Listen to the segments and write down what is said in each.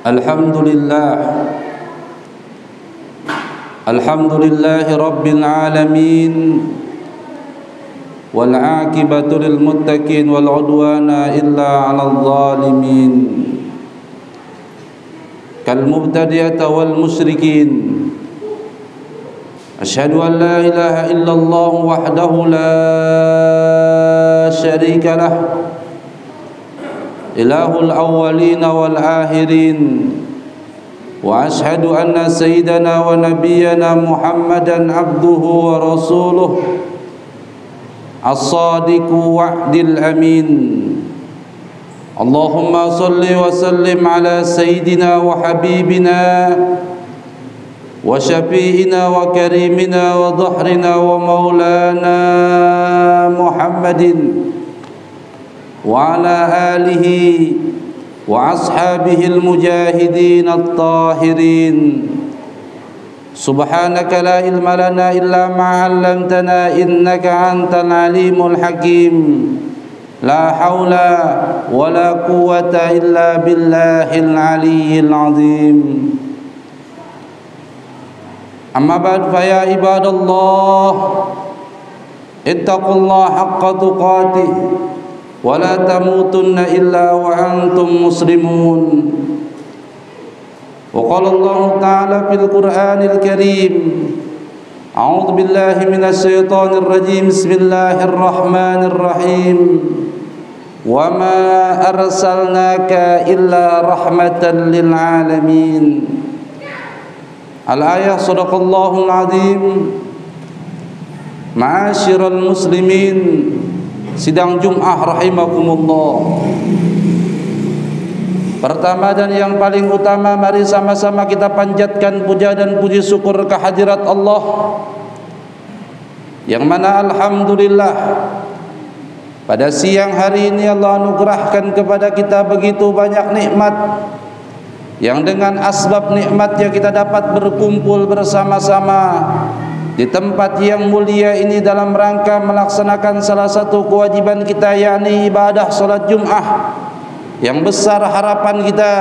Alhamdulillah Alhamdulillahi Rabbil Alamin wal aqibatu lil muttaqin wal udwana illa 'alal zalimin kal mubtadi'ati wal musyrikin. Asyhadu an la ilaha illallah wahdahu la syarika lah, ilahul awwalin wal akhirin. Wa ashhadu anna sayyidana wa nabiyyana Muhammadan abduhu wa rasuluh as-sadiqu wa'dil amin. Allahumma salli wa sallim ala sayyidina wa habibina wa syafi'ina wa karimina wa dhahrina wa maulana Muhammadin wa ala alihi wa ashabihil mujahidin at-tahirin. Subhanaka la ilma lana illa ma 'allamtana innaka antal alimul hakim. La haula wa la quwwata illa billahil aliyyil azim. Amma ba'd, fa ya ibadallah ittaqullaha haqqa tuqatih wa la tamutunna illa wa antum muslimun. Wa qala Allah ta'ala fil Qur'anil Karim, a'udzu billahi minasy syaithanir rajim, bismillahir rahmanir rahim. Wa ma arsalnaka illa rahmatan lil alamin. Al-ayah, sadaqallahul azim. Ma'asyiral muslimin, sidang Jum'ah rahimakumullah. Pertama dan yang paling utama, mari sama-sama kita panjatkan puja dan puji syukur kehadirat Allah, yang mana alhamdulillah pada siang hari ini Allah anugerahkan kepada kita begitu banyak nikmat, yang dengan asbab nikmatnya kita dapat berkumpul bersama-sama di tempat yang mulia ini dalam rangka melaksanakan salah satu kewajiban kita, yakni ibadah salat Jum'ah. Yang besar harapan kita,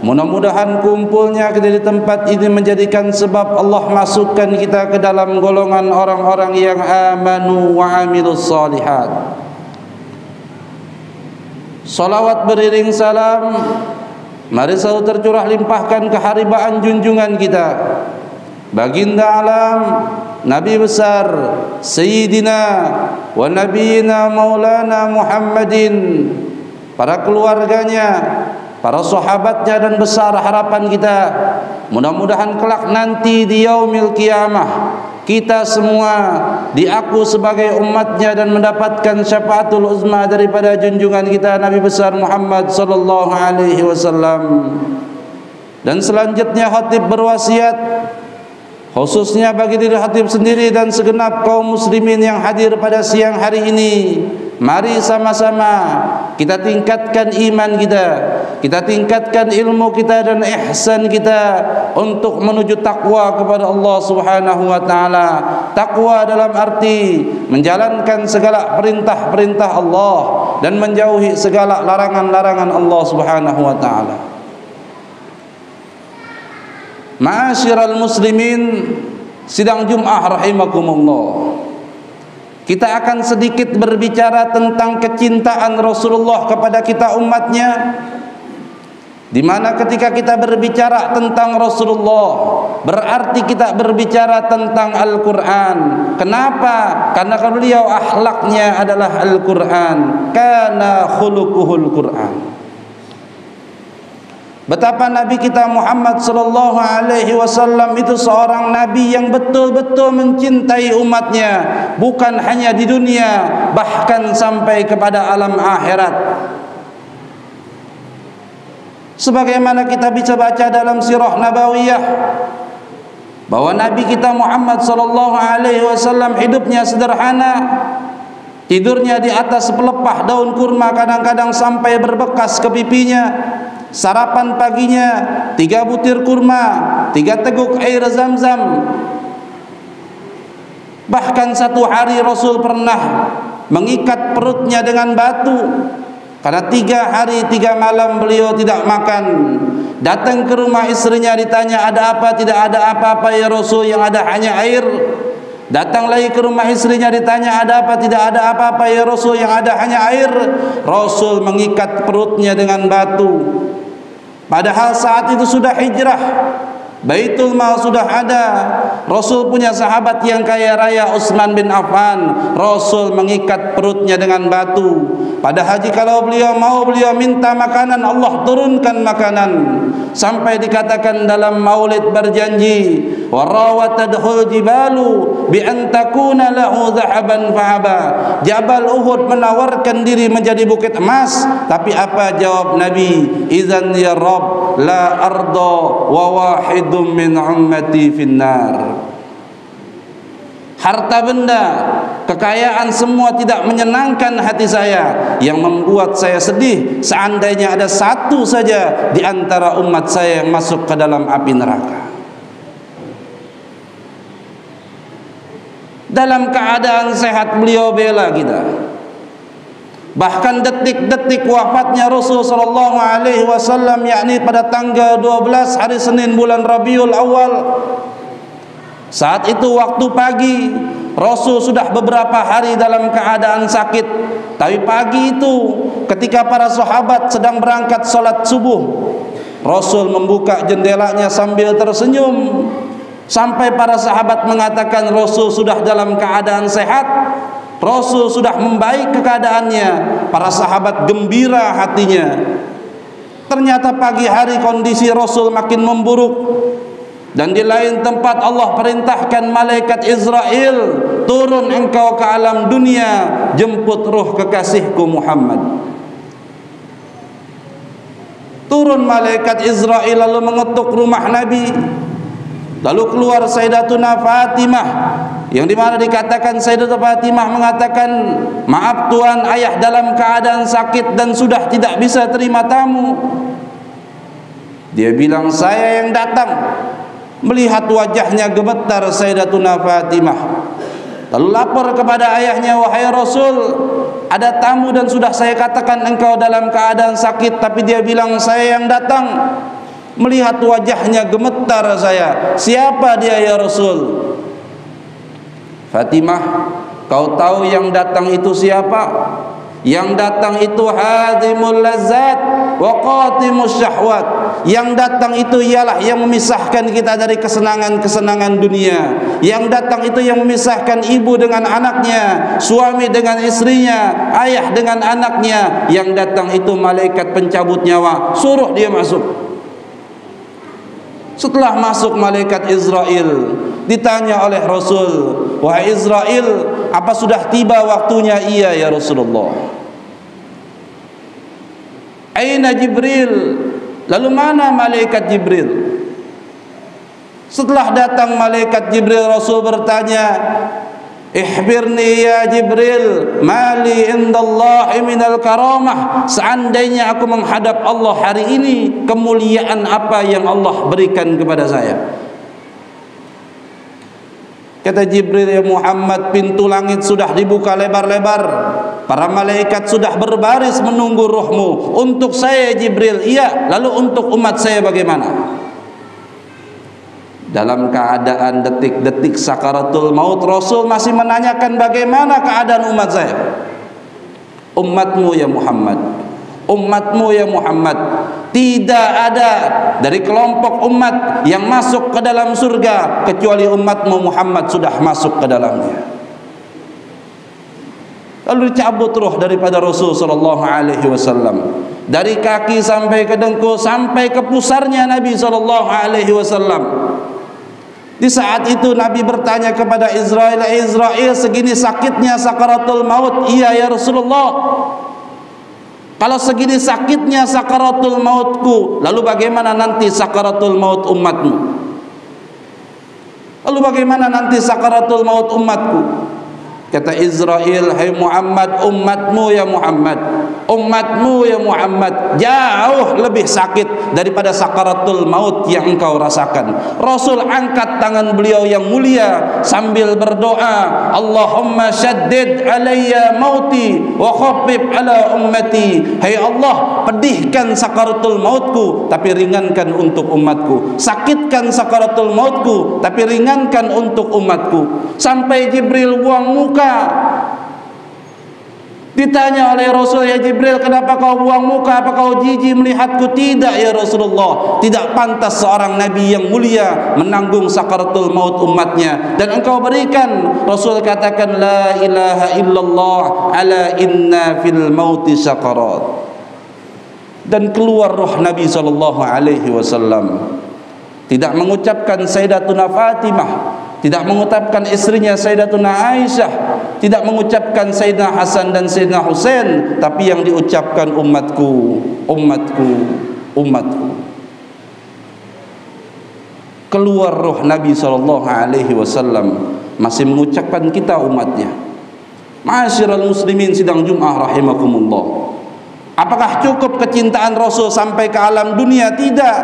mudah-mudahan kumpulnya kita di tempat ini menjadikan sebab Allah masukkan kita ke dalam golongan orang-orang yang amanu wa amilus shalihat. Salawat beriring salam mari selalu tercurah limpahkan keharibaan junjungan kita, baginda alam, Nabi besar Sayyidina wa Nabiyina Maulana Muhammadin, para keluarganya, para sahabatnya, dan besar harapan kita mudah-mudahan kelak nanti di yaumil qiyamah kita semua diaku sebagai umatnya dan mendapatkan syafaatul uzma daripada junjungan kita Nabi besar Muhammad sallallahu alaihi wasallam. Dan selanjutnya khatib berwasiat khususnya bagi diri khatib sendiri dan segenap kaum muslimin yang hadir pada siang hari ini. Mari sama-sama kita tingkatkan iman kita tingkatkan ilmu kita dan ihsan kita untuk menuju takwa kepada Allah Subhanahu wa taala. Takwa dalam arti menjalankan segala perintah-perintah Allah dan menjauhi segala larangan-larangan Allah Subhanahu wa taala. Ma'asyiral muslimin, sidang Jum'ah rahimakumullah. Kita akan sedikit berbicara tentang kecintaan Rasulullah kepada kita umatnya, di mana ketika kita berbicara tentang Rasulullah berarti kita berbicara tentang Al-Quran. Kenapa? Karena beliau akhlaknya adalah Al-Quran. Kana khuluquhul Quran. Betapa Nabi kita Muhammad sallallahu alaihi wasallam itu seorang nabi yang betul-betul mencintai umatnya, bukan hanya di dunia, bahkan sampai kepada alam akhirat. Sebagaimana kita bisa baca dalam sirah nabawiyah bahwa Nabi kita Muhammad sallallahu alaihi wasallam hidupnya sederhana, tidurnya di atas pelepah daun kurma, kadang-kadang sampai berbekas ke pipinya. Sarapan paginya 3 butir kurma, 3 teguk air zam-zam. Bahkan satu hari Rasul pernah mengikat perutnya dengan batu, karena 3 hari 3 malam beliau tidak makan. Datang ke rumah istrinya, ditanya ada apa? Tidak ada apa-apa ya Rasul, yang ada hanya air. Datang lagi ke rumah istrinya, ditanya ada apa? Tidak ada apa-apa ya Rasul, yang ada hanya air. Rasul mengikat perutnya dengan batu. Padahal saat itu sudah hijrah, Baitul Mal sudah ada. Rasul punya sahabat yang kaya raya, Utsman bin Affan. Rasul mengikat perutnya dengan batu. Padahal jikalau beliau mau, beliau minta makanan, Allah turunkan makanan. Sampai dikatakan dalam maulid berjanji, wa rawatadhul jibalu bi an takuna lahu dhahaban fahaba. Jabal Uhud menawarkan diri menjadi bukit emas, tapi apa jawab Nabi? Idzan ya Rabb la arda wa wahidum min ummati finnar. Harta benda, kekayaan semua tidak menyenangkan hati saya. Yang membuat saya sedih seandainya ada satu saja di antara umat saya yang masuk ke dalam api neraka. Dalam keadaan sehat beliau bela kita. Bahkan detik-detik wafatnya Rasul sallallahu alaihi wasallam, yakni pada tanggal 12 hari Senin bulan Rabiul Awal. Saat itu waktu pagi, Rasul sudah beberapa hari dalam keadaan sakit. Tapi pagi itu ketika para sahabat sedang berangkat salat subuh, Rasul membuka jendelanya sambil tersenyum. Sampai para sahabat mengatakan Rasul sudah dalam keadaan sehat, Rasul sudah membaik keadaannya. Para sahabat gembira hatinya. Ternyata pagi hari kondisi Rasul makin memburuk. Dan di lain tempat Allah perintahkan malaikat Israel, turun engkau ke alam dunia, jemput ruh kekasihku Muhammad. Turun malaikat Israel lalu mengetuk rumah Nabi. Lalu keluar Sayyidatuna Fatimah, yang dimana dikatakan Sayyidatuna Fatimah mengatakan, maaf Tuan, ayah dalam keadaan sakit dan sudah tidak bisa terima tamu. Dia bilang, saya yang datang. Melihat wajahnya gemetar Sayyidatuna Fatimah, lalu lapor kepada ayahnya, wahai Rasul, ada tamu dan sudah saya katakan engkau dalam keadaan sakit, tapi dia bilang saya yang datang. Melihat wajahnya gemetar saya, siapa dia ya Rasul? Fatimah, kau tahu yang datang itu siapa? Yang datang itu hadimul lazat wa qatimus syahwat. Yang datang itu ialah yang memisahkan kita dari kesenangan-kesenangan dunia. Yang datang itu yang memisahkan ibu dengan anaknya, suami dengan istrinya, ayah dengan anaknya. Yang datang itu malaikat pencabut nyawa, suruh dia masuk. Setelah masuk malaikat Israel, ditanya oleh Rasul, wahai Israel, apa sudah tiba waktunya? Iya ya Rasulullah. Aina Jibril? Lalu mana malaikat Jibril? Setelah datang malaikat Jibril, Rasul bertanya, ihbirni ya Jibril, mali indallahi minal karamah. Seandainya aku menghadap Allah hari ini, kemuliaan apa yang Allah berikan kepada saya? Kata Jibril, ya Muhammad, pintu langit sudah dibuka lebar-lebar, para malaikat sudah berbaris menunggu ruhmu. Untuk saya Jibril, iya. Lalu untuk umat saya bagaimana? Dalam keadaan detik-detik sakaratul maut, Rasul masih menanyakan bagaimana keadaan umat saya. Umatmu ya Muhammad, umatmu ya Muhammad, tidak ada dari kelompok umat yang masuk ke dalam surga kecuali umatmu Muhammad sudah masuk ke dalamnya. Lalu dicabut roh daripada Rasul sallallahu alaihi wasallam, dari kaki sampai ke dengkul, sampai ke pusarnya Nabi sallallahu alaihi wasallam. Di saat itu Nabi bertanya kepada Israel, Israel, segini sakitnya sakaratul maut? Iya ya Rasulullah. Kalau segini sakitnya sakaratul mautku, lalu bagaimana nanti sakaratul maut umatmu? Lalu bagaimana nanti sakaratul maut umatku? Kata Israel, hai Muhammad, umatmu ya Muhammad, umatmu ya Muhammad jauh lebih sakit daripada sakaratul maut yang engkau rasakan. Rasul angkat tangan beliau yang mulia sambil berdoa, Allahumma syaddid alayya mauti wa khaffif ala ummati. Hai Allah, pedihkan sakaratul mautku tapi ringankan untuk umatku. Sakitkan sakaratul mautku tapi ringankan untuk umatku. Sampai Jibril buang muka. Ditanya oleh Rasul, ya Jibril, kenapa kau buang muka? Apa kau jijik melihatku? Tidak ya Rasulullah, tidak pantas seorang Nabi yang mulia menanggung sakaratul maut umatnya. Dan engkau berikan, Rasul katakan, la ilaha illallah ala inna fil mauti sakarat. Dan keluar roh Nabi SAW. Tidak mengucapkan Sayyidatuna Fatimah, tidak mengucapkan istrinya Sayyidatuna Aisyah, tidak mengucapkan Sayyidina Hasan dan Sayyidina Husain, tapi yang diucapkan umatku, umatku, umatku. Keluar roh Nabi SAW, masih mengucapkan kita umatnya. Ma'asyiral muslimin sidang Jum'ah rahimakumullah. Apakah cukup kecintaan Rasul sampai ke alam dunia? Tidak.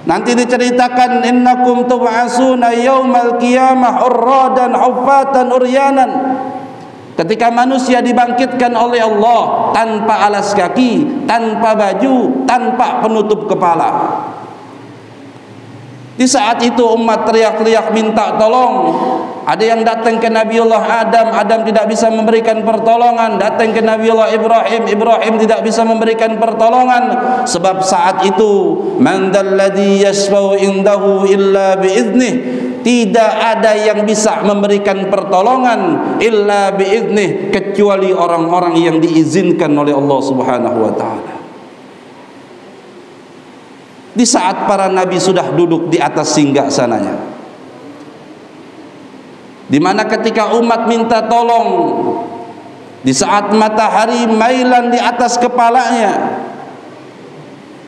Nanti diceritakan, innakum tub'asuna yaumal qiyamah urradan huffatan uryanan. Ketika manusia dibangkitkan oleh Allah tanpa alas kaki, tanpa baju, tanpa penutup kepala. Di saat itu umat teriak-teriak minta tolong. Ada yang datang ke Nabiullah Adam, Adam tidak bisa memberikan pertolongan. Datang ke Nabiullah Ibrahim, Ibrahim tidak bisa memberikan pertolongan. Sebab saat itu, man dalladhi yashfa'u indahu illa bi'idnih. Tidak ada yang bisa memberikan pertolongan illa bi'idnih, kecuali orang-orang yang diizinkan oleh Allah Subhanahu wa ta'ala. Di saat para nabi sudah duduk di atas singgasananya, di mana ketika umat minta tolong, di saat matahari mailan di atas kepalanya,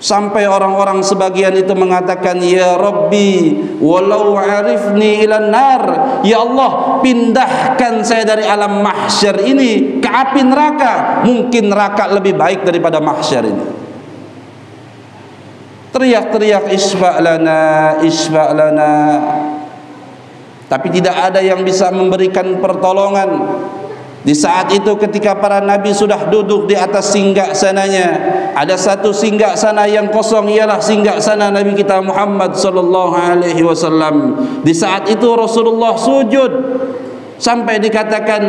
sampai orang-orang sebagian itu mengatakan, ya Rabbi walau arifni ilan nar, ya Allah, pindahkan saya dari alam mahsyar ini ke api neraka. Mungkin neraka lebih baik daripada mahsyar ini. Teriak-teriak isfa' lana, isfa' lana, tapi tidak ada yang bisa memberikan pertolongan. Di saat itu ketika para nabi sudah duduk di atas singgasananya, ada satu singgasana yang kosong, ialah singgasana Nabi kita Muhammad sallallahu alaihi wasallam. Di saat itu Rasulullah sujud sampai dikatakan,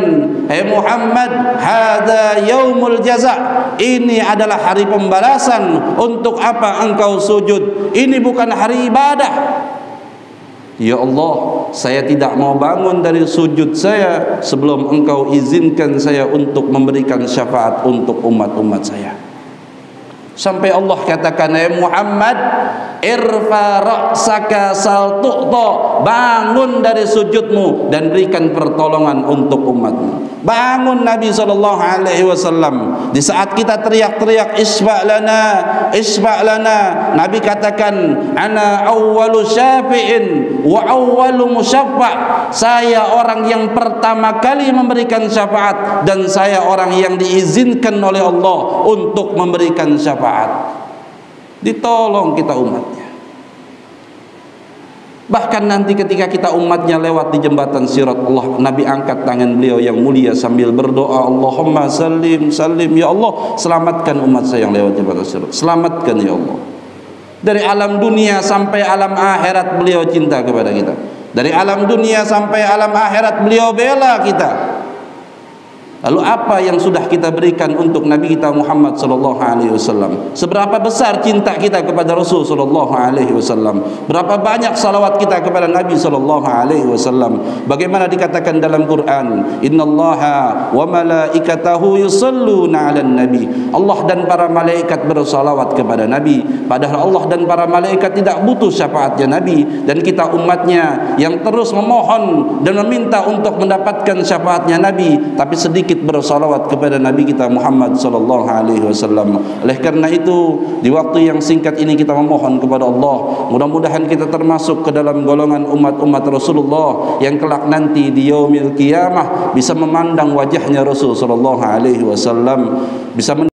hai Muhammad, hadza yaumul jaza. Ini adalah hari pembalasan. Untuk apa engkau sujud? Ini bukan hari ibadah. Ya Allah, saya tidak mau bangun dari sujud saya sebelum engkau izinkan saya untuk memberikan syafaat untuk umat-umat saya. Sampai Allah katakan, ya Muhammad, irfa ra'saka sal tu'ta, bangun dari sujudmu dan berikan pertolongan untuk umatmu. Bangun Nabi SAW. Di saat kita teriak-teriak isfa' lana, isfa' lana, Nabi katakan, ana awwalu syafi'in wa awwalu musyaffa'. Saya orang yang pertama kali memberikan syafaat, dan saya orang yang diizinkan oleh Allah untuk memberikan syafaat. Ditolong kita umatnya. Bahkan nanti ketika kita umatnya lewat di jembatan Sirat Allah, Nabi angkat tangan beliau yang mulia sambil berdoa, Allahumma salim salim, ya Allah, selamatkan umat saya yang lewat jembatan Sirat. Selamatkan ya Allah. Dari alam dunia sampai alam akhirat beliau cinta kepada kita. Dari alam dunia sampai alam akhirat beliau bela kita. Lalu apa yang sudah kita berikan untuk Nabi kita Muhammad sallallahu alaihi wasallam? Seberapa besar cinta kita kepada Rasul sallallahu alaihi wasallam? Berapa banyak salawat kita kepada Nabi sallallahu alaihi wasallam? Bagaimana dikatakan dalam Quran, innallaha wa malaikatahu yusalluna 'alan nabi. Allah dan para malaikat bersalawat kepada Nabi. Padahal Allah dan para malaikat tidak butuh syafaatnya Nabi, dan kita umatnya yang terus memohon dan meminta untuk mendapatkan syafaatnya Nabi, tapi sedikit bersalawat kepada Nabi kita Muhammad sallallahu alaihi wasallam. Oleh karena itu, di waktu yang singkat ini kita memohon kepada Allah, mudah-mudahan kita termasuk ke dalam golongan umat-umat Rasulullah yang kelak nanti di yaumil qiyamah bisa memandang wajahnya Rasul sallallahu alaihi wasallam, bisa